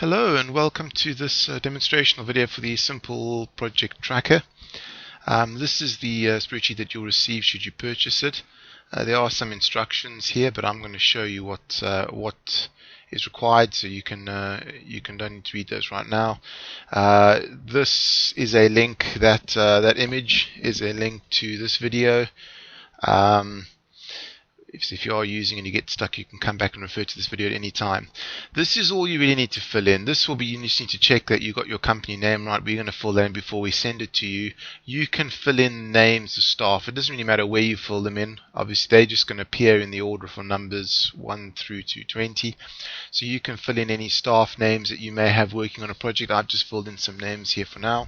Hello and welcome to this demonstrational video for the Simple Project Tracker. This is the spreadsheet that you'll receive should you purchase it. There are some instructions here, but I'm going to show you what is required, so you don't need to read those right now. This is a link that image is a link to this video. If you are using and you get stuck, you can come back and refer to this video at any time. This is all you really need to fill in. This will be, you just need to check that you got your company name right. We're going to fill that in before we send it to you. You can fill in names of staff. It doesn't really matter where you fill them in. Obviously, they're just going to appear in the order from numbers 1 through to 20. So you can fill in any staff names that you may have working on a project. I've just filled in some names here for now.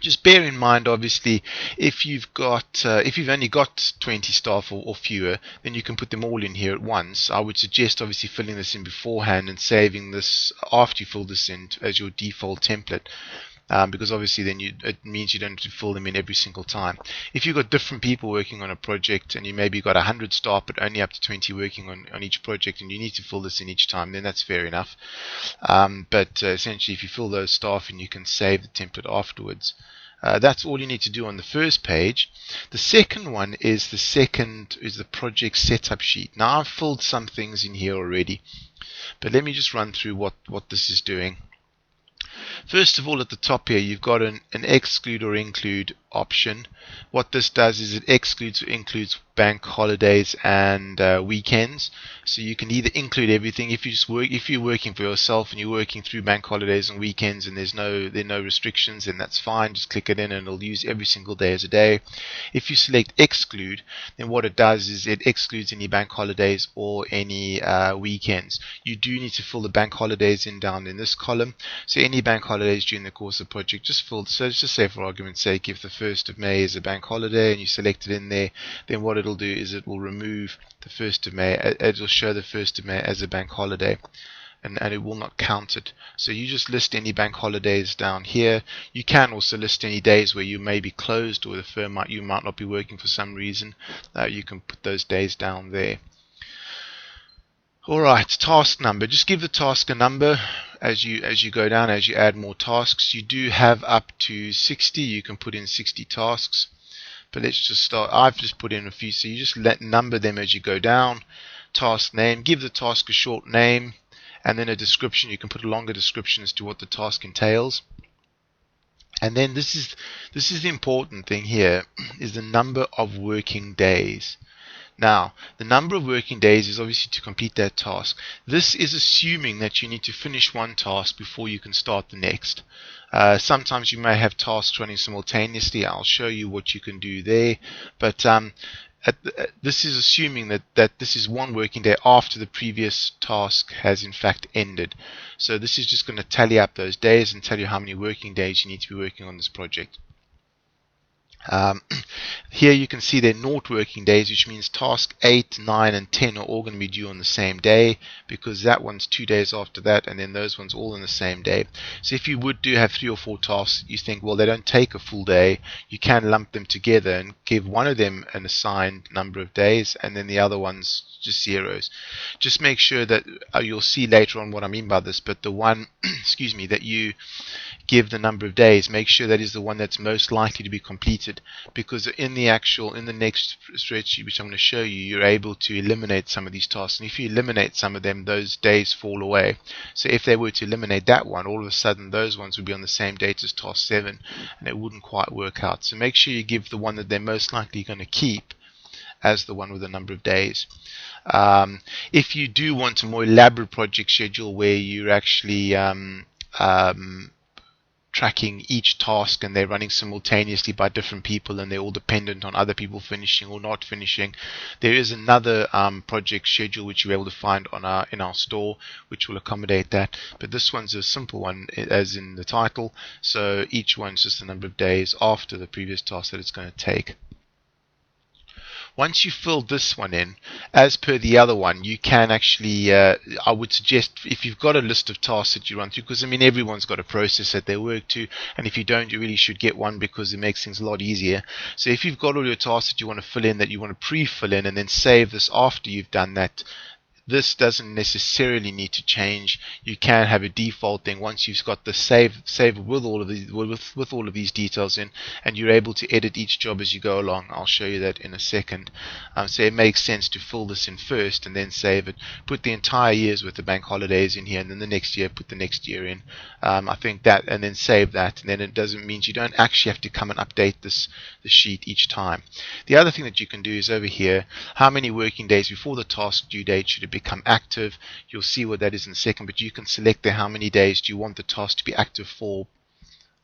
Just bear in mind, obviously, if you've only got 20 staff or fewer, then you can put them all in here at once. I would suggest obviously filling this in beforehand and saving this after you fill this in as your default template. Because obviously then it means you don't have to fill them in every single time. If you've got different people working on a project and you maybe got 100 staff but only up to 20 working on each project and you need to fill this in each time, then that's fair enough. But essentially if you fill those staff in, you can save the template afterwards. That's all you need to do on the first page. The second one is the project setup sheet. Now I've filled some things in here already, but let me just run through what this is doing. First of all, at the top here, you've got an exclude or include option. What this does is it excludes or includes bank holidays and weekends. So you can either include everything if you're working for yourself and you're working through bank holidays and weekends and there are no restrictions, then that's fine. Just click it in and it'll use every single day as a day. If you select exclude, then what it does is it excludes any bank holidays or any weekends. You do need to fill the bank holidays in down in this column. So any bank holidays during the course of the project, just fill. So let's just say, for argument's sake, if the 1st of May is a bank holiday and you select it in there, then what it'll do is it will remove the 1st of May. It will show the 1st of May as a bank holiday, and it will not count it. So you just list any bank holidays down here. You can also list any days where you may be closed or you might not be working for some reason. You can put those days down there. Alright, task number. Just give the task a number as you go down, as you add more tasks. You do have up to 60. You can put in 60 tasks. But let's just start. I've just put in a few, so you just number them as you go down. Task name. Give the task a short name, and then a description. You can put a longer description as to what the task entails. And then this is the important thing here, is the number of working days. Now, the number of working days is obviously to complete that task. This is assuming that you need to finish one task before you can start the next. Sometimes you may have tasks running simultaneously. I'll show you what you can do there. But this is assuming that this is one working day after the previous task has in fact ended. So this is just going to tally up those days and tell you how many working days you need to be working on this project. Here you can see they're not working days, which means task 8, 9 and 10 are all going to be due on the same day, because that one's 2 days after that, and then those ones all on the same day. So if you do have 3 or 4 tasks, you think, well, they don't take a full day, you can lump them together and give one of them an assigned number of days and then the other ones just zeros. Just make sure that you'll see later on what I mean by this, but the one excuse me, that you give the number of days, make sure that is the one that's most likely to be completed, because in the next spreadsheet, which I'm going to show you, you're able to eliminate some of these tasks, and if you eliminate some of them, those days fall away. So if they were to eliminate that one, all of a sudden those ones would be on the same date as task 7, and it wouldn't quite work out. So make sure you give the one that they're most likely going to keep as the one with the number of days. If you do want a more elaborate project schedule where you're actually tracking each task and they're running simultaneously by different people and they're all dependent on other people finishing or not finishing, there is another project schedule which you're able to find on in our store which will accommodate that. But this one's a simple one, as in the title, so each one's just the number of days after the previous task that it's going to take. Once you fill this one in, as per the other one, you can actually, I would suggest, if you've got a list of tasks that you run through, because I mean everyone's got a process that they work to, and if you don't, you really should get one because it makes things a lot easier. So if you've got all your tasks that you want to fill in, that you want to pre-fill in, and then save this after you've done that This doesn't necessarily need to change. You can have a default thing once you've got the save with all of these with all of these details in, and you're able to edit each job as you go along. I'll show you that in a second. So it makes sense to fill this in first and then save it. Put the entire years with the bank holidays in here, and then the next year put the next year in. I think that, and then save that, and then it doesn't mean you don't actually have to come and update the sheet each time. The other thing that you can do is over here, how many working days before the task due date should it become active. You'll see what that is in a second, but you can select there how many days do you want the task to be active for,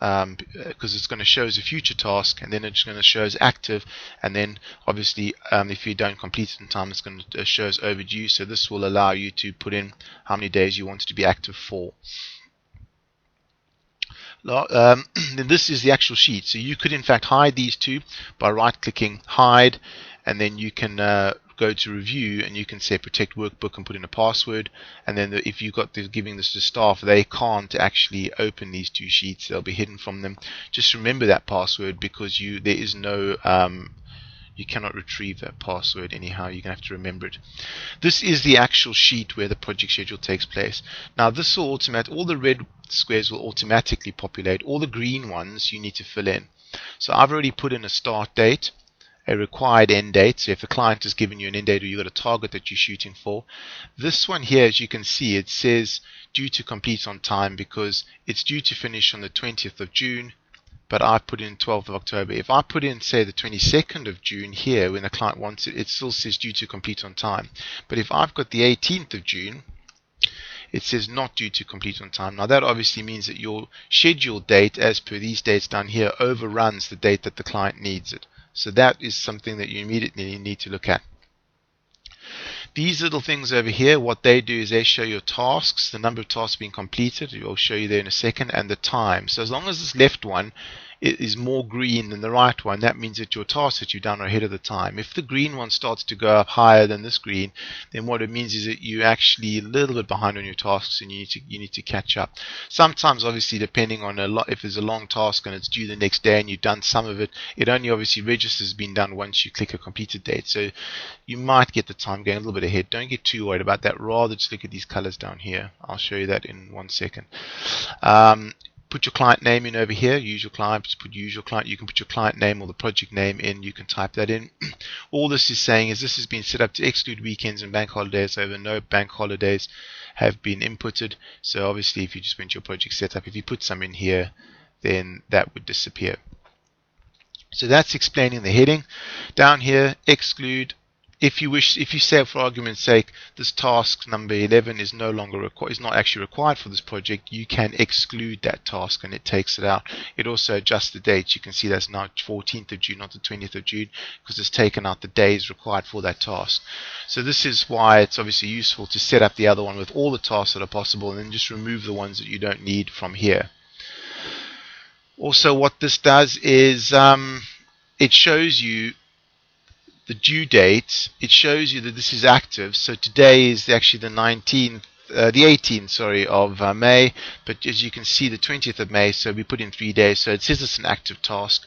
because it's going to show as a future task, and then it's going to show as active, and then obviously if you don't complete it in time, it's going to show as overdue. So this will allow you to put in how many days you want it to be active for. Then this is the actual sheet. So you could in fact hide these two by right clicking hide, and then you can go to review and you can say protect workbook and put in a password, and then if you've got giving this to staff, they can't actually open these two sheets, they'll be hidden from them. Just remember that password, because there is no you cannot retrieve that password anyhow. You're going to have to remember it. This is the actual sheet where the project schedule takes place. Now this will all the red squares will automatically populate. All the green ones you need to fill in. So I've already put in a start date, a required end date. So if the client has given you an end date or you've got a target that you're shooting for. This one here, as you can see, it says due to complete on time because it's due to finish on the 20th of June. But I put in 12th of October. If I put in, say, the 22nd of June here, when the client wants it, it still says due to complete on time. But if I've got the 18th of June, it says not due to complete on time. Now that obviously means that your scheduled date, as per these dates down here, overruns the date that the client needs it. So that is something that you immediately need to look at. These little things over here, what they do is they show your tasks, the number of tasks being completed. I'll show you there in a second, and the time. So as long as this left one is more green than the right one, that means that your tasks that you've done are ahead of the time. If the green one starts to go up higher than this green, then what it means is that you're actually a little bit behind on your tasks and you need to catch up. Sometimes, obviously, depending on if there's a long task and it's due the next day and you've done some of it, it only obviously registers as being done once you click a completed date. So you might get the time going a little bit ahead. Don't get too worried about that. Rather just look at these colors down here. I'll show you that in 1 second. Put your client name in over here. Use your client. Just put use your client. You can put your client name or the project name in. You can type that in. All this is saying is this has been set up to exclude weekends and bank holidays. Over no bank holidays have been inputted. So obviously, if you just went to your project setup, if you put some in here, then that would disappear. So that's explaining the heading. Down here, exclude. If you say, for argument's sake, this task number 11 is no longer is not actually required for this project, you can exclude that task and it takes it out. It also adjusts the dates. You can see that's now 14th of June, not the 20th of June, because it's taken out the days required for that task. So this is why it's obviously useful to set up the other one with all the tasks that are possible and then just remove the ones that you don't need from here. Also, what this does is it shows you the due date. It shows you that this is active. So today is actually the 18th, of May. But as you can see, the 20th of May. So we put in 3 days. So it says it's an active task.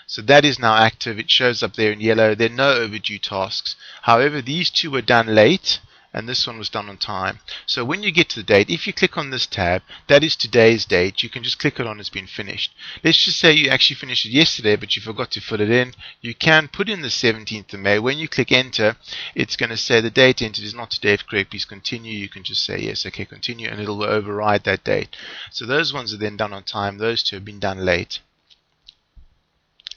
So that is now active. It shows up there in yellow. There are no overdue tasks. However, these two were done late, and this one was done on time. So when you get to the date, if you click on this tab, that is today's date. You can just click it on it's been finished. Let's just say you actually finished it yesterday, but you forgot to fill it in. You can put in the 17th of May. When you click enter, it's going to say the date entered is not today. If correct, please continue. You can just say yes, okay, continue, and it'll override that date. So those ones are then done on time. Those two have been done late.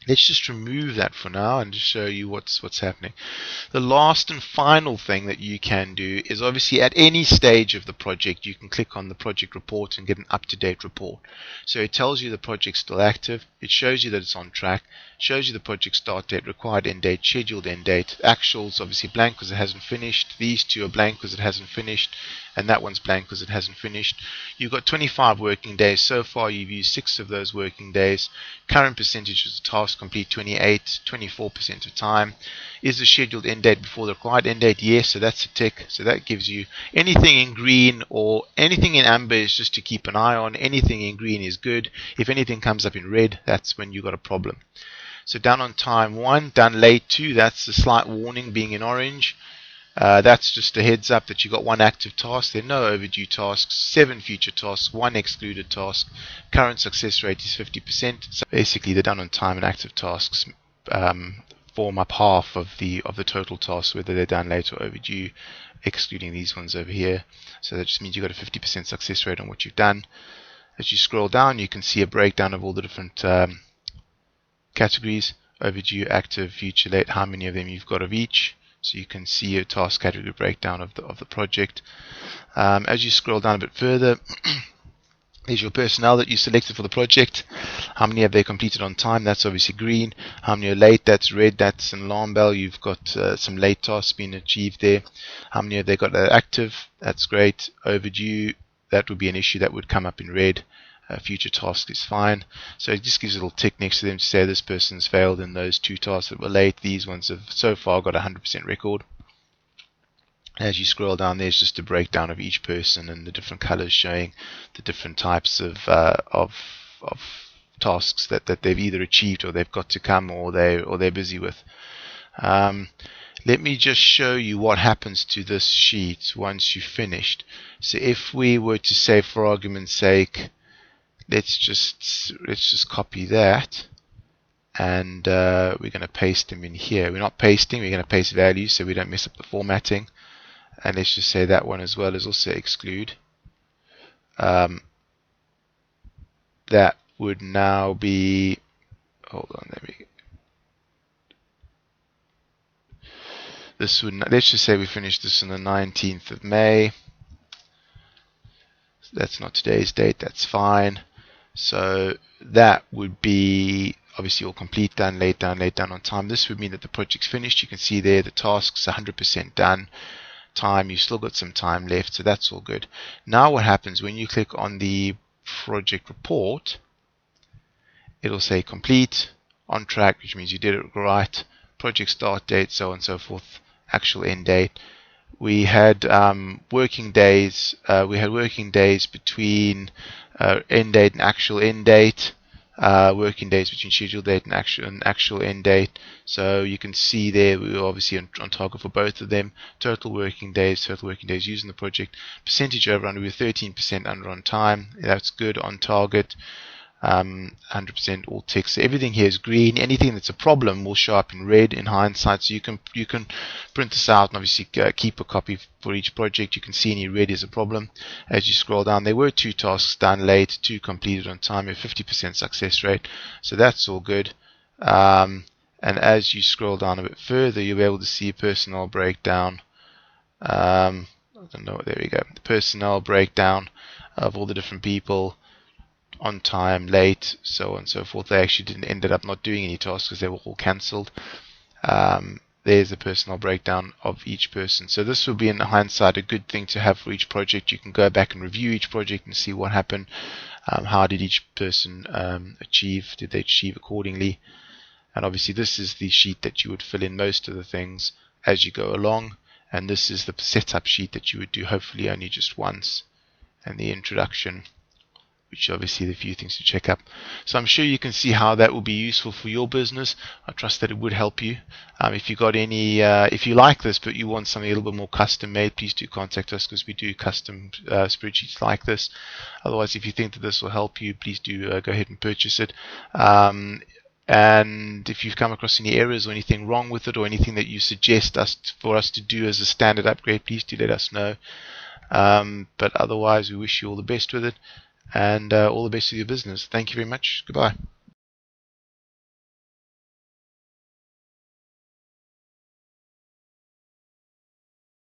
Let's just remove that for now and just show you what's happening. The last and final thing that you can do is obviously at any stage of the project you can click on the project report and get an up-to-date report. So it tells you the project's still active, it shows you that it's on track, shows you the project start date, required end date, scheduled end date. Actuals obviously blank because it hasn't finished. These two are blank because it hasn't finished, and that one's blank because it hasn't finished. You've got 25 working days. So far you've used 6 of those working days. Current percentage of the task complete 28, 24% of time. Is the scheduled end date before the required end date? Yes, so that's a tick. So that gives you anything in green or anything in amber is just to keep an eye on. Anything in green is good. If anything comes up in red, that's when you've got a problem. So done on time 1, done late 2, that's the slight warning being in orange. That's just a heads up that you've got one active task. There are no overdue tasks, 7 future tasks, 1 excluded task. Current success rate is 50%. So basically, they're done on time, and active tasks form up half of the total tasks, whether they're done late or overdue, excluding these ones over here. So that just means you've got a 50% success rate on what you've done. As you scroll down, you can see a breakdown of all the different categories: overdue, active, future, late, how many of them you've got of each. So you can see a task category breakdown of the project. As you scroll down a bit further, there's your personnel that you selected for the project. How many have they completed on time? That's obviously green. How many are late? That's red. That's an alarm bell. You've got some late tasks being achieved there. How many have they got active? That's great. Overdue, that would be an issue that would come up in red. Future task is fine. So it just gives a little tick next to them to say this person's failed in those 2 tasks that were late. These ones have so far got a 100% record. As you scroll down, there's just a breakdown of each person and the different colors showing the different types of tasks that they've either achieved or they've got to come or they're busy with. Let me just show you what happens to this sheet once you've finished. So if we were to say, for argument's sake, let's just copy that, and we're going to paste them in here. We're not pasting, we're going to paste values so we don't mess up the formatting. And let's just say that one as well is also exclude. That would now be, hold on, there we go. This would, let's just say we finished this on the 19th of May. That's not today's date, that's fine. So that would be obviously all complete, done, late, done on time. This would mean that the project's finished. You can see there the task's 100% done. Time, you've still got some time left, so that's all good. Now what happens when you click on the project report, it'll say complete, on track, which means you did it right, project start date, so on and so forth, actual end date. We had working days. We had working days between end date and actual end date. Working days between scheduled date and actual end date. So you can see there we were obviously on target for both of them. Total working days using the project. Percentage overrun, we were 13% under on time. That's good, on target. 100% all ticks. So everything here is green. Anything that's a problem will show up in red in hindsight. So you can print this out and obviously keep a copy for each project. You can see any red is a problem. As you scroll down, there were 2 tasks done late, 2 completed on time, a 50% success rate. So that's all good. And as you scroll down a bit further, you'll be able to see personnel breakdown. I don't know. There we go. The personnel breakdown of all the different people. On time, late, so on and so forth. They actually ended up not doing any tasks because they were all cancelled. There's a personnel breakdown of each person. So this will be in hindsight a good thing to have for each project. You can go back and review each project and see what happened. How did each person achieve? Did they achieve accordingly? And obviously this is the sheet that you would fill in most of the things as you go along. And this is the setup sheet that you would do hopefully only just once. And the introduction, which obviously the few things to check up. So I'm sure you can see how that will be useful for your business. I trust that it would help you. If you got any, if you like this but you want something a little bit more custom made, please do contact us because we do custom spreadsheets like this. Otherwise, if you think that this will help you, please do go ahead and purchase it. And if you've come across any errors or anything wrong with it or anything that you suggest for us to do as a standard upgrade, please do let us know. But otherwise, we wish you all the best with it. And all the best with your business. Thank you very much. Goodbye.